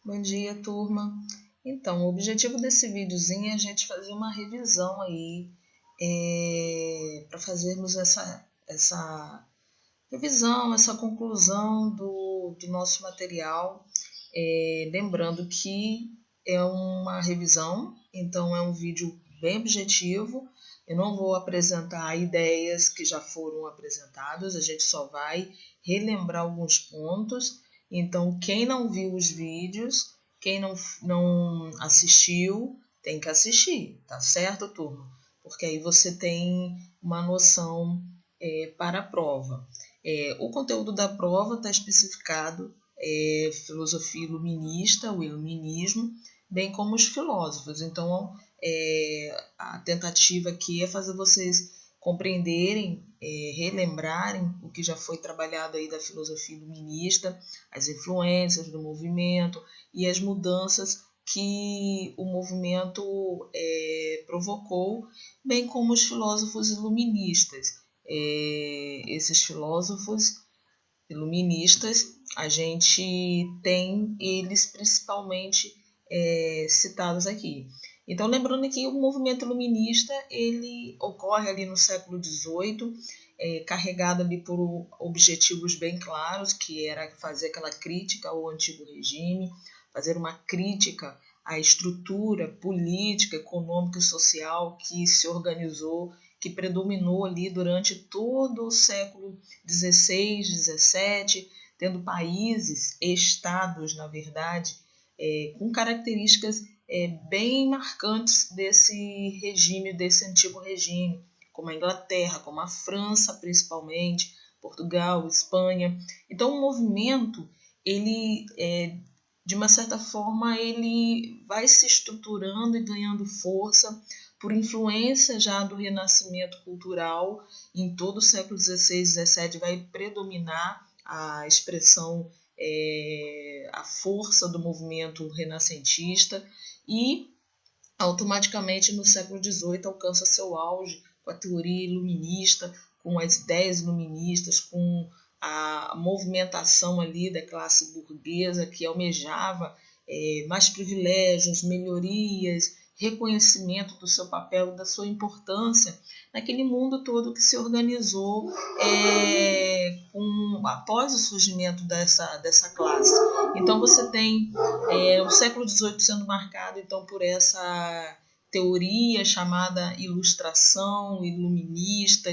Bom dia, turma. Então, o objetivo desse videozinho é a gente fazer uma revisão aí, para fazermos essa revisão, essa conclusão do nosso material. Lembrando que é uma revisão, então é um vídeo bem objetivo. Eu não vou apresentar ideias que já foram apresentadas, a gente só vai relembrar alguns pontos. Então, quem não viu os vídeos, quem não assistiu, tem que assistir, tá certo, turma? Porque aí você tem uma noção para a prova. O conteúdo da prova está especificado filosofia iluminista, o iluminismo, bem como os filósofos. Então, a tentativa aqui é fazer vocês compreenderem, relembrarem o que já foi trabalhado aí da filosofia iluminista, as influências do movimento e as mudanças que o movimento provocou, bem como os filósofos iluministas. Esses filósofos iluministas, a gente tem eles principalmente citados aqui. Então, lembrando que o movimento iluminista ele ocorre ali no século XVIII, carregado ali por objetivos bem claros, que era fazer aquela crítica ao antigo regime, fazer uma crítica à estrutura política, econômica e social que se organizou, que predominou ali durante todo o século XVI, XVII, tendo países, estados, na verdade, com características bem marcantes desse regime, desse antigo regime, como a Inglaterra, como a França, principalmente, Portugal, Espanha. Então, o movimento, ele, de uma certa forma, ele vai se estruturando e ganhando força por influência já do renascimento cultural. Em todo o século XVI e XVII vai predominar a expressão, a força do movimento renascentista, e automaticamente no século XVIII alcança seu auge com a teoria iluminista, com as ideias iluministas, com a movimentação ali da classe burguesa que almejava mais privilégios, melhorias, reconhecimento do seu papel, da sua importância naquele mundo todo que se organizou após o surgimento dessa classe. Então você tem o século XVIII sendo marcado então por essa teoria chamada ilustração, iluminista,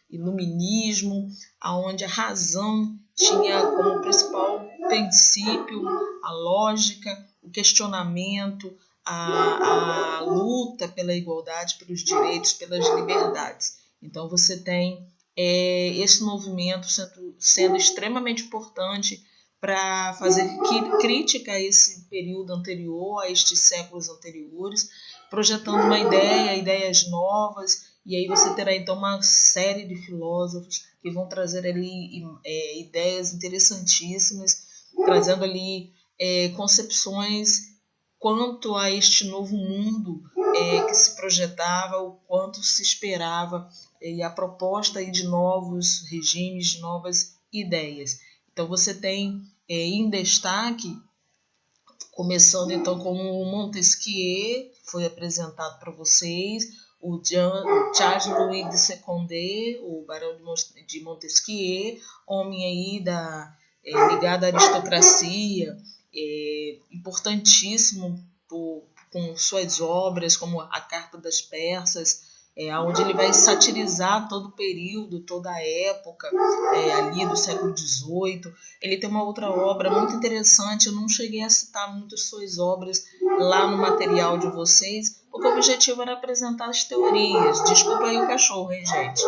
iluminismo, aonde a razão tinha como principal princípio a lógica, o questionamento, a luta pela igualdade, pelos direitos, pelas liberdades. Então você tem esse movimento sendo extremamente importante para fazer crítica a esse período anterior, a estes séculos anteriores, projetando uma ideia, ideias novas, e aí você terá então uma série de filósofos que vão trazer ali ideias interessantíssimas, trazendo ali concepções quanto a este novo mundo que se projetava, o quanto se esperava, e a proposta aí de novos regimes, de novas ideias. Então você tem em destaque, começando então com o Montesquieu, que foi apresentado para vocês, o Charles Louis de Seconde, o Barão de Montesquieu, homem aí ligado à aristocracia, importantíssimo com suas obras, como a Carta das Persas, onde ele vai satirizar todo o período, toda a época ali do século XVIII. Ele tem uma outra obra muito interessante, eu não cheguei a citar muitas suas obras lá no material de vocês, porque o objetivo era apresentar as teorias. Desculpa aí o cachorro, hein, gente?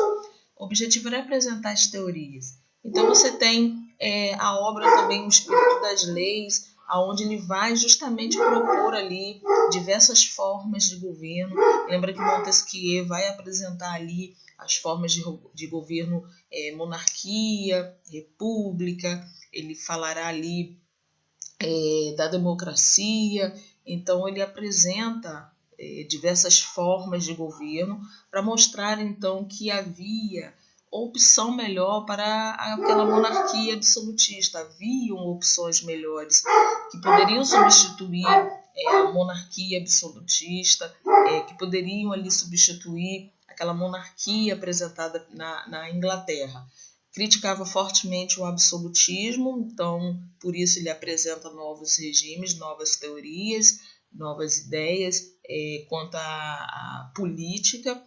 O objetivo era apresentar as teorias. Então você tem a obra também O Espírito das Leis, aonde ele vai justamente propor ali diversas formas de governo. Lembra que Montesquieu vai apresentar ali as formas de governo, monarquia, república, ele falará ali da democracia. Então ele apresenta diversas formas de governo para mostrar então que havia opção melhor para aquela monarquia absolutista. Haviam opções melhores que poderiam substituir a monarquia absolutista, que poderiam ali substituir aquela monarquia apresentada na Inglaterra. Criticava fortemente o absolutismo, então por isso ele apresenta novos regimes, novas teorias, novas ideias quanto à política.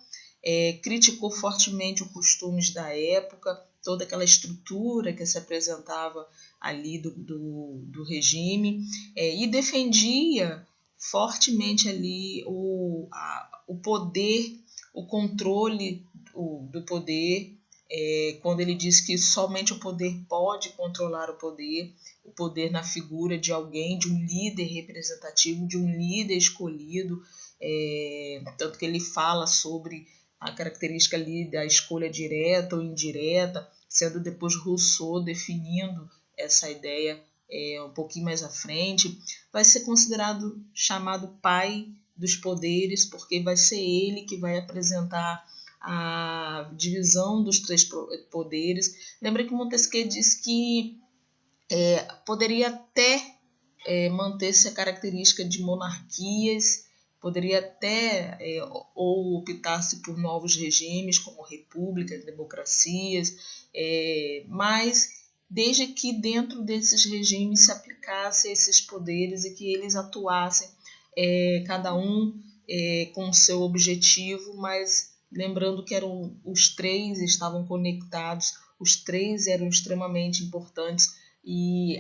Criticou fortemente os costumes da época, toda aquela estrutura que se apresentava ali do regime, e defendia fortemente ali o poder, o controle do poder, quando ele diz que somente o poder pode controlar o poder na figura de alguém, de um líder representativo, de um líder escolhido, tanto que ele fala sobre a característica ali da escolha direta ou indireta, sendo depois Rousseau definindo essa ideia um pouquinho mais à frente. Vai ser considerado, chamado pai dos poderes, porque vai ser ele que vai apresentar a divisão dos 3 poderes. Lembra que Montesquieu diz que poderia até manter-se a característica de monarquias, poderia até ou optar-se por novos regimes, como repúblicas, democracias, mas desde que dentro desses regimes se aplicasse esses poderes e que eles atuassem, cada um com o seu objetivo, mas lembrando que os 3 estavam conectados, os 3 eram extremamente importantes e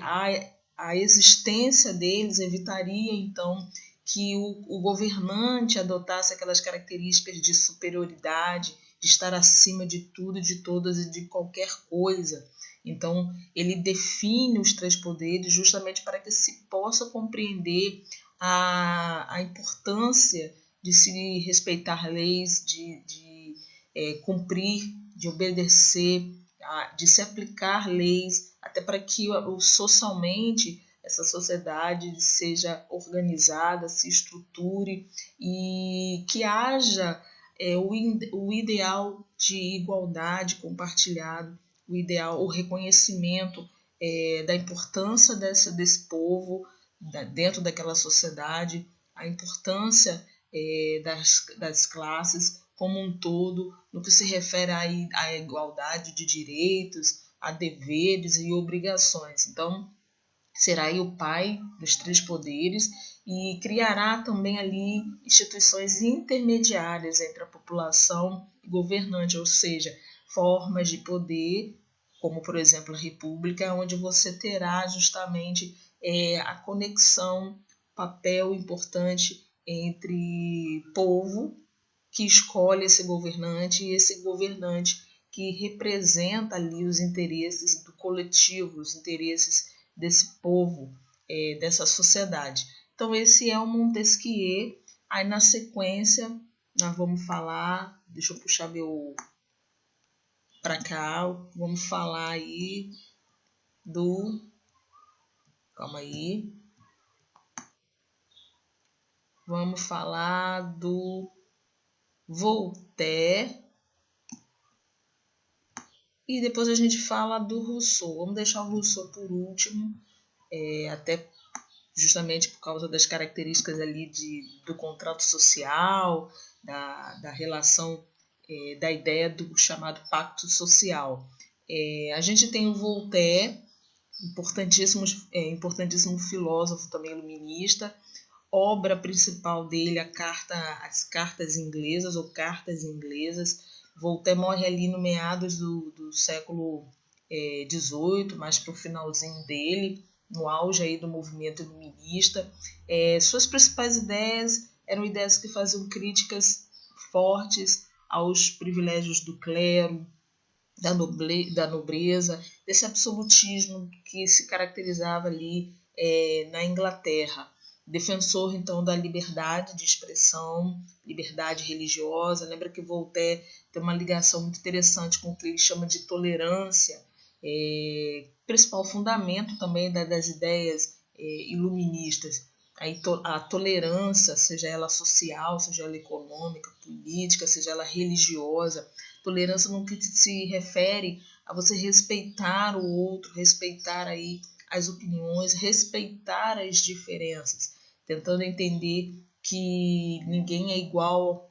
a existência deles evitaria, então, que o governante adotasse aquelas características de superioridade, de estar acima de tudo, de todas e de qualquer coisa. Então, ele define os 3 poderes justamente para que se possa compreender a importância de se respeitar leis, de cumprir, de obedecer, de se aplicar leis, até para que socialmente essa sociedade seja organizada, se estruture e que haja o ideal de igualdade compartilhado, o ideal, o reconhecimento da importância desse povo dentro daquela sociedade, a importância das classes como um todo, no que se refere à igualdade de direitos, a deveres e obrigações. Então, será aí o pai dos 3 poderes e criará também ali instituições intermediárias entre a população e governante, ou seja, formas de poder, como por exemplo a república, onde você terá justamente a conexão, papel importante entre povo que escolhe esse governante e esse governante que representa ali os interesses do coletivo, os interesses desse povo, dessa sociedade. Então esse é o Montesquieu. Aí na sequência nós vamos falar, deixa eu puxar meu para cá, vamos falar aí calma aí, vamos falar do Voltaire e depois a gente fala do Rousseau. Vamos deixar o Rousseau por último, até justamente por causa das características ali do contrato social, da relação, da ideia do chamado pacto social. A gente tem o Voltaire, importantíssimo filósofo também iluminista. Obra principal dele, as cartas inglesas ou cartas inglesas. Voltaire morre ali no meados do século XVIII, mais para o finalzinho dele, no auge aí do movimento iluminista. Suas principais ideias eram ideias que faziam críticas fortes aos privilégios do clero, da nobreza, desse absolutismo que se caracterizava ali na Inglaterra. Defensor, então, da liberdade de expressão, liberdade religiosa. Lembra que Voltaire tem uma ligação muito interessante com o que ele chama de tolerância, principal fundamento também das ideias iluministas. A tolerância, seja ela social, seja ela econômica, política, seja ela religiosa, Tolerância no que se refere a você respeitar o outro, respeitar aí as opiniões, respeitar as diferenças, tentando entender que ninguém é igual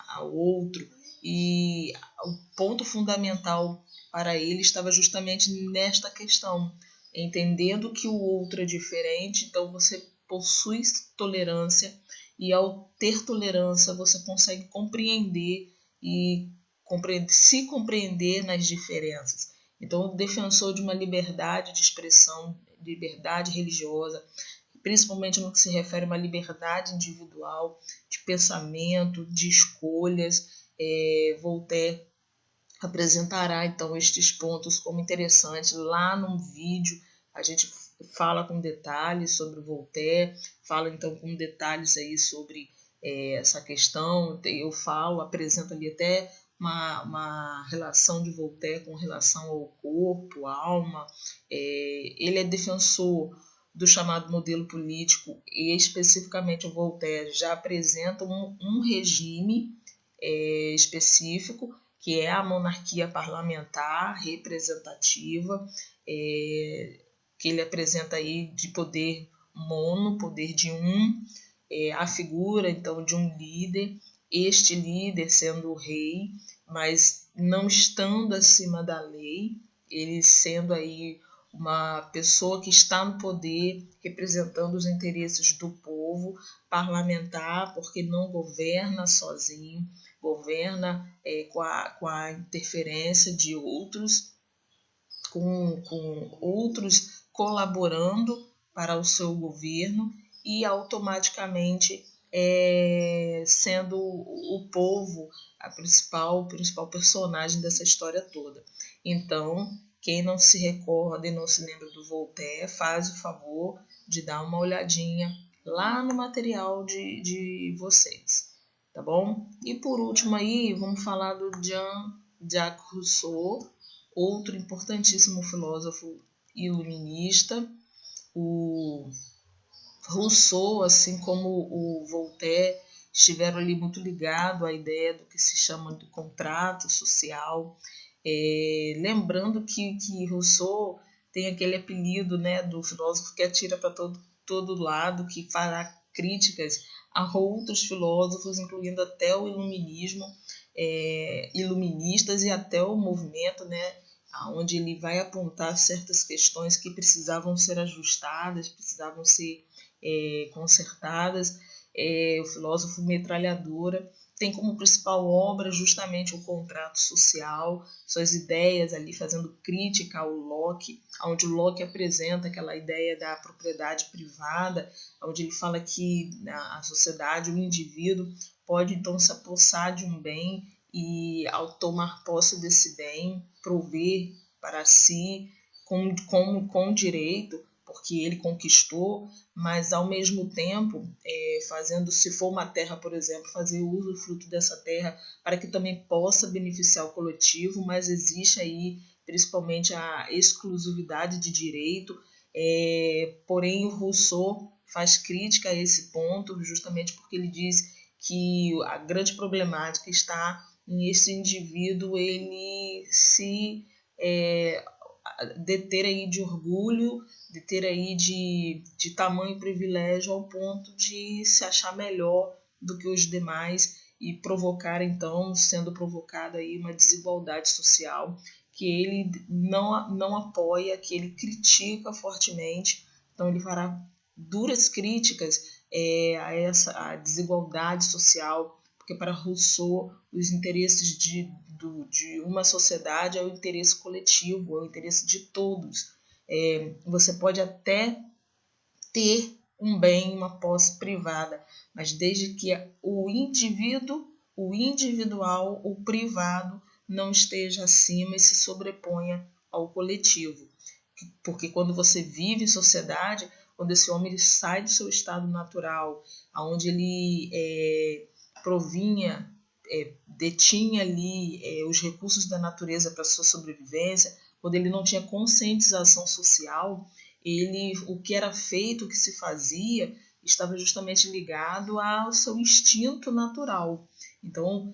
ao outro. E o ponto fundamental para ele estava justamente nesta questão, entendendo que o outro é diferente, então você possui tolerância, e ao ter tolerância você consegue compreender e se compreender nas diferenças. Então, o defensor de uma liberdade de expressão, liberdade religiosa, principalmente no que se refere a uma liberdade individual, de pensamento, de escolhas, Voltaire apresentará então estes pontos como interessantes lá num vídeo. A gente fala com detalhes sobre Voltaire, fala então com detalhes aí sobre essa questão. Eu apresento ali até uma relação de Voltaire com relação ao corpo, à alma. Ele é defensor do chamado modelo político, e especificamente o Voltaire já apresenta um regime específico, que é a monarquia parlamentar representativa, que ele apresenta aí de poder mono, poder de a figura então de um líder, este líder sendo o rei, mas não estando acima da lei, ele sendo aí uma pessoa que está no poder, representando os interesses do povo, parlamentar, porque não governa sozinho, governa com a interferência de outros, com outros colaborando para o seu governo, e automaticamente sendo o povo o principal personagem dessa história toda. Então, quem não se recorda e não se lembra do Voltaire, faz o favor de dar uma olhadinha lá no material de vocês, tá bom? E por último aí, vamos falar do Jean-Jacques Rousseau, outro importantíssimo filósofo iluminista. O Rousseau, assim como o Voltaire, estiveram ali muito ligados à ideia do que se chama de contrato social. Lembrando que Rousseau tem aquele apelido, né, do filósofo que atira para todo lado, que fará críticas a outros filósofos, incluindo até o iluminismo, iluministas, e até o movimento, né, onde ele vai apontar certas questões que precisavam ser ajustadas, precisavam ser consertadas. O filósofo Metralhadora tem como principal obra justamente o contrato social, suas ideias ali fazendo crítica ao Locke, onde o Locke apresenta aquela ideia da propriedade privada, onde ele fala que a sociedade, o indivíduo, pode então se apossar de um bem e, ao tomar posse desse bem, prover para si com direito, porque ele conquistou, mas ao mesmo tempo fazendo, se for uma terra, por exemplo, fazer uso fruto dessa terra para que também possa beneficiar o coletivo, mas existe aí principalmente a exclusividade de direito. Porém, o Rousseau faz crítica a esse ponto, justamente porque ele diz que a grande problemática está em esse indivíduo ele se deter aí de orgulho, de ter aí de tamanho privilégio ao ponto de se achar melhor do que os demais e provocar, então, sendo provocada aí uma desigualdade social que ele não apoia, que ele critica fortemente. Então, ele fará duras críticas a desigualdade social, porque para Rousseau os interesses de uma sociedade é o interesse coletivo, é o interesse de todos. Você pode até ter um bem, uma posse privada, mas desde que o individual, o privado, não esteja acima e se sobreponha ao coletivo. Porque quando você vive em sociedade, quando esse homem ele sai do seu estado natural, onde ele detinha ali os recursos da natureza para sua sobrevivência, quando ele não tinha conscientização social, o que era feito, o que se fazia, estava justamente ligado ao seu instinto natural. Então,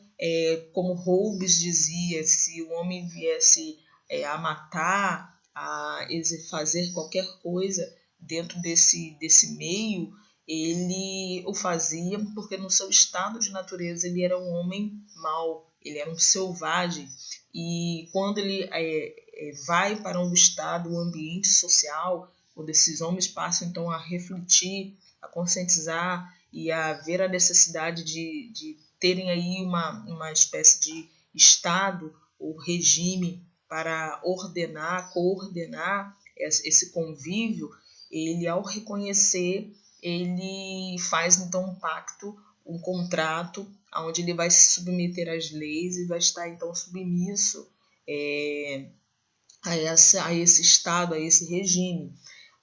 como Hobbes dizia, se o homem viesse a matar, a fazer qualquer coisa dentro desse meio, ele o fazia porque no seu estado de natureza ele era um homem mau, ele era um selvagem. E quando ele vai para um estado, um ambiente social, onde esses homens passam então a refletir, a conscientizar e a ver a necessidade de terem aí uma espécie de estado ou regime para ordenar, coordenar esse convívio, ele, ao reconhecer, ele faz então um pacto, um contrato, onde ele vai se submeter às leis e vai estar então submisso a esse estado, a esse regime.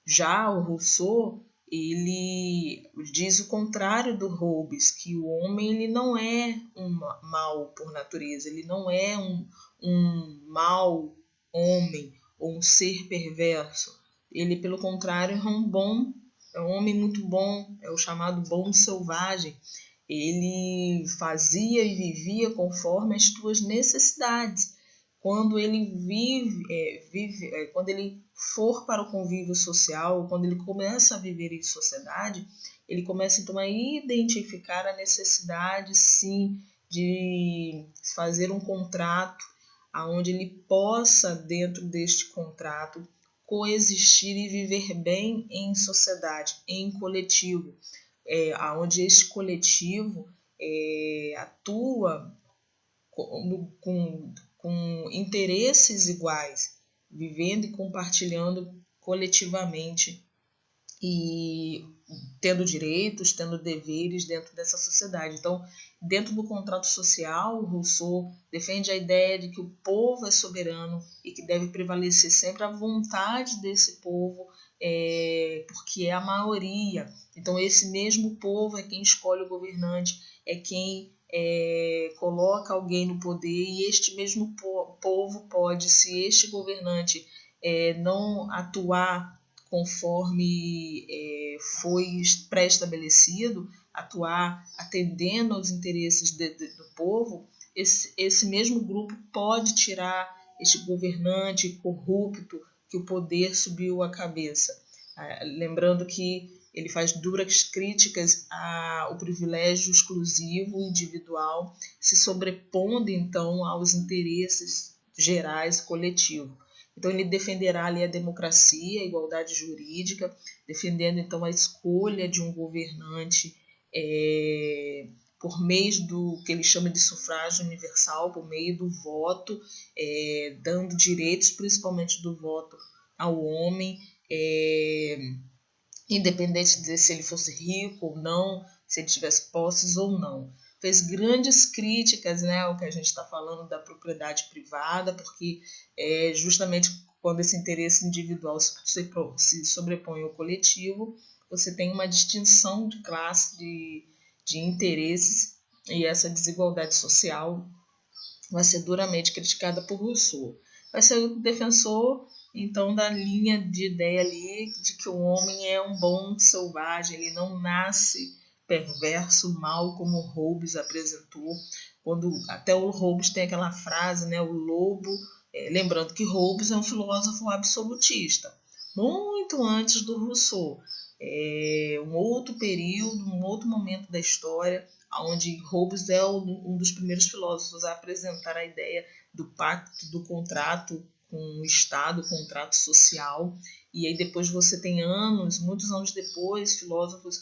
Já o Rousseau, ele diz o contrário do Hobbes, que o homem ele não é um mal por natureza, ele não é um mau homem ou um ser perverso. Ele, pelo contrário, é um homem muito bom, é o chamado bom selvagem. Ele fazia e vivia conforme as tuas necessidades. Quando ele quando ele for para o convívio social, quando ele começa a viver em sociedade, ele começa então a identificar a necessidade, sim, de fazer um contrato aonde ele possa, dentro deste contrato, coexistir e viver bem em sociedade, em coletivo, aonde este coletivo atua com interesses iguais, vivendo e compartilhando coletivamente e tendo direitos, tendo deveres dentro dessa sociedade. Então, dentro do contrato social, Rousseau defende a ideia de que o povo é soberano e que deve prevalecer sempre a vontade desse povo, porque é a maioria. Então, esse mesmo povo é quem escolhe o governante, é quem coloca alguém no poder, e este mesmo povo pode, se este governante não atuar conforme foi pré-estabelecido, atuar atendendo aos interesses do povo, esse mesmo grupo pode tirar este governante corrupto que o poder subiu à cabeça. Lembrando que ele faz duras críticas ao privilégio exclusivo individual, se sobrepondo então aos interesses gerais coletivos. Então ele defenderá ali a democracia, a igualdade jurídica, defendendo então a escolha de um governante por meio do que ele chama de sufrágio universal, por meio do voto, dando direitos, principalmente do voto, ao homem, independente de se ele fosse rico ou não, se ele tivesse posses ou não. Fez grandes críticas, né, ao que a gente está falando da propriedade privada, porque justamente quando esse interesse individual se sobrepõe ao coletivo, você tem uma distinção de classe, de interesses, e essa desigualdade social vai ser duramente criticada por Rousseau. Vai ser o defensor, então, da linha de ideia ali de que o homem é um bom selvagem, ele não nasce perverso, mal, como Hobbes apresentou. Quando até o Hobbes tem aquela frase, né, o lobo, lembrando que Hobbes é um filósofo absolutista, muito antes do Rousseau. Um outro período, um outro momento da história, onde Hobbes é um dos primeiros filósofos a apresentar a ideia do pacto, do contrato com o Estado, contrato social. E aí depois você tem muitos anos depois, filósofos,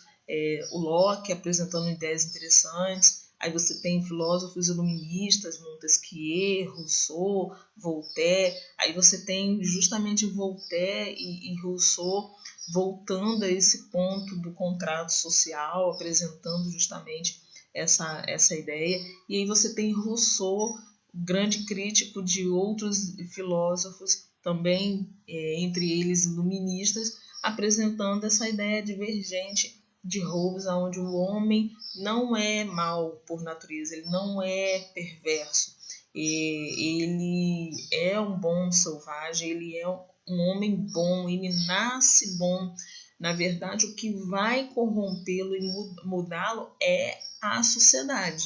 o Locke apresentando ideias interessantes. Aí você tem filósofos iluministas, Montesquieu, Rousseau, Voltaire. Aí você tem justamente Voltaire e Rousseau voltando a esse ponto do contrato social, apresentando justamente essa ideia. E aí você tem Rousseau, grande crítico de outros filósofos, também entre eles iluministas, apresentando essa ideia divergente de Hobbes, onde o homem não é mau por natureza, ele não é perverso, ele é um bom selvagem, ele é um homem bom, ele nasce bom. Na verdade, o que vai corrompê-lo e mudá-lo é a sociedade.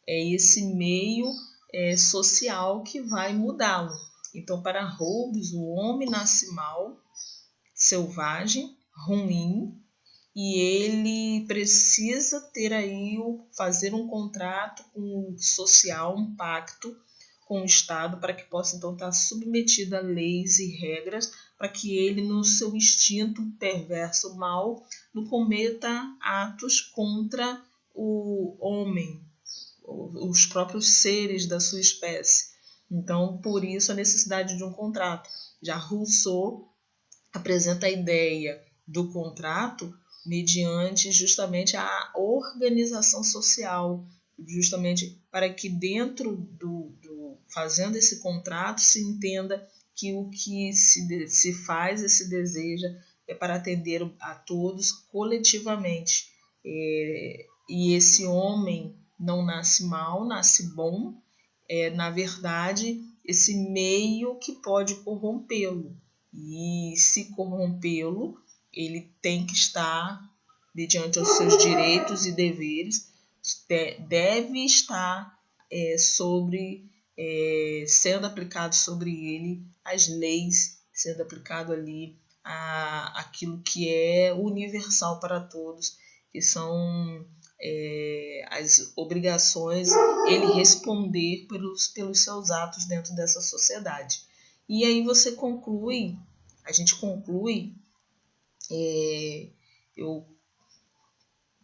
é esse meio social que vai mudá-lo. Então, para Hobbes, o homem nasce mal, selvagem, ruim, e ele precisa ter aí, fazer um contrato social, um pacto com o Estado, para que possa então estar submetido a leis e regras, para que ele, no seu instinto perverso mal, não cometa atos contra o homem, os próprios seres da sua espécie. Então, por isso, a necessidade de um contrato. Já Rousseau apresenta a ideia do contrato mediante justamente a organização social, justamente para que dentro fazendo esse contrato se entenda que o que se faz e se deseja é para atender a todos coletivamente. E esse homem não nasce mal, nasce bom, na verdade, esse meio que pode corrompê-lo. E se corrompê-lo, ele tem que estar, mediante os seus direitos e deveres, deve estar sendo aplicado sobre ele as leis, sendo aplicado ali aquilo que é universal para todos, que são as obrigações, ele responder pelos seus atos dentro dessa sociedade. E aí a gente conclui, eu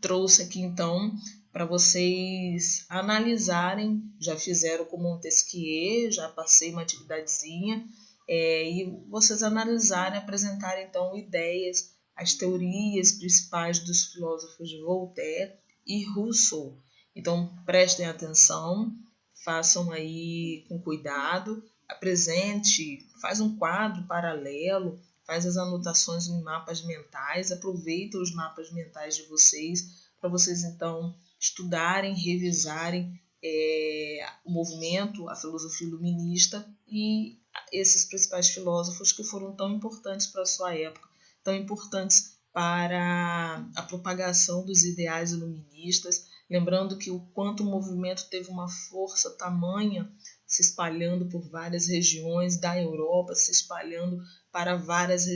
trouxe aqui então para vocês analisarem, já fizeram com Montesquieu, já passei uma atividadezinha, e vocês analisarem, apresentarem então ideias, as teorias principais dos filósofos de Voltaire e Rousseau. Então prestem atenção, façam aí com cuidado, apresente, faz um quadro paralelo, faz as anotações em mapas mentais, aproveita os mapas mentais de vocês, para vocês então estudarem, revisarem o movimento, a filosofia iluminista e esses principais filósofos que foram tão importantes para a sua época, tão importantes para a propagação dos ideais iluministas, lembrando que o quanto o movimento teve uma força tamanha, se espalhando por várias regiões da Europa, se espalhando para várias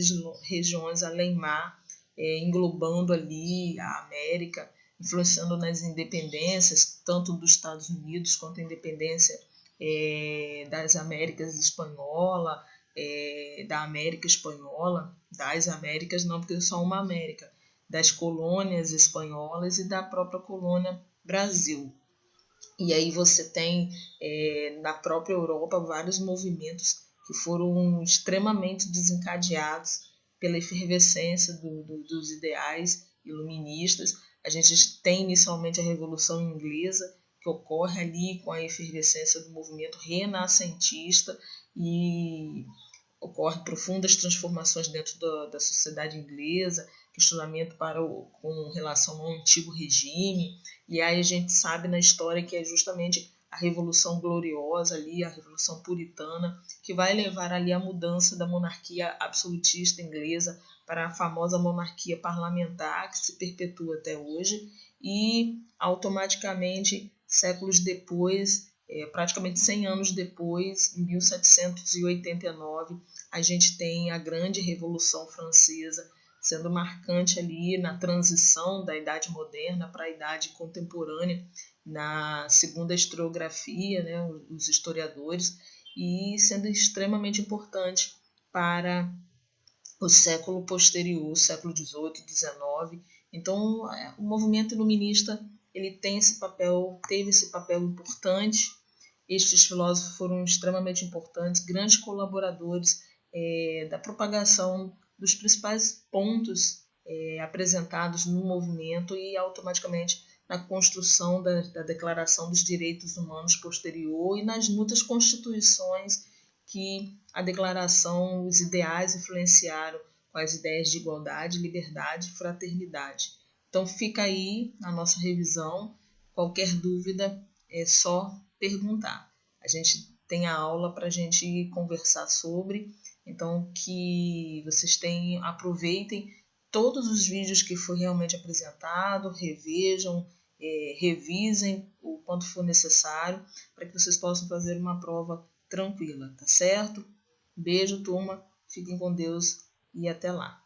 regiões além-mar, englobando ali a América, influenciando nas independências, tanto dos Estados Unidos quanto a independência das Américas Espanhola, da América Espanhola, das Américas não, porque é só uma América, das colônias espanholas e da própria colônia Brasil. E aí você tem na própria Europa vários movimentos que foram extremamente desencadeados pela efervescência dos ideais iluministas. A gente tem inicialmente a Revolução Inglesa, que ocorre ali com a efervescência do movimento renascentista e ocorre profundas transformações dentro da sociedade inglesa, questionamento com relação ao antigo regime, e aí a gente sabe na história que é justamente a Revolução Gloriosa ali, a Revolução Puritana, que vai levar ali a mudança da monarquia absolutista inglesa para a famosa monarquia parlamentar, que se perpetua até hoje, e automaticamente, séculos depois, praticamente 100 anos depois, em 1789, a gente tem a grande Revolução Francesa, sendo marcante ali na transição da Idade Moderna para a Idade Contemporânea, na segunda historiografia, né, os historiadores, e sendo extremamente importante para o século posterior, o século XVIII, XIX. Então, o movimento iluminista ele teve esse papel importante. Estes filósofos foram extremamente importantes, grandes colaboradores da propagação dos principais pontos apresentados no movimento e automaticamente na construção da Declaração dos Direitos Humanos posterior e nas muitas constituições que a declaração, os ideais influenciaram com as ideias de igualdade, liberdade e fraternidade. Então fica aí a nossa revisão. Qualquer dúvida é só perguntar. A gente tem a aula para a gente conversar sobre, então que vocês aproveitem todos os vídeos que foi realmente apresentado, revejam, revisem o quanto for necessário para que vocês possam fazer uma prova tranquila, tá certo? Beijo, turma, fiquem com Deus e até lá.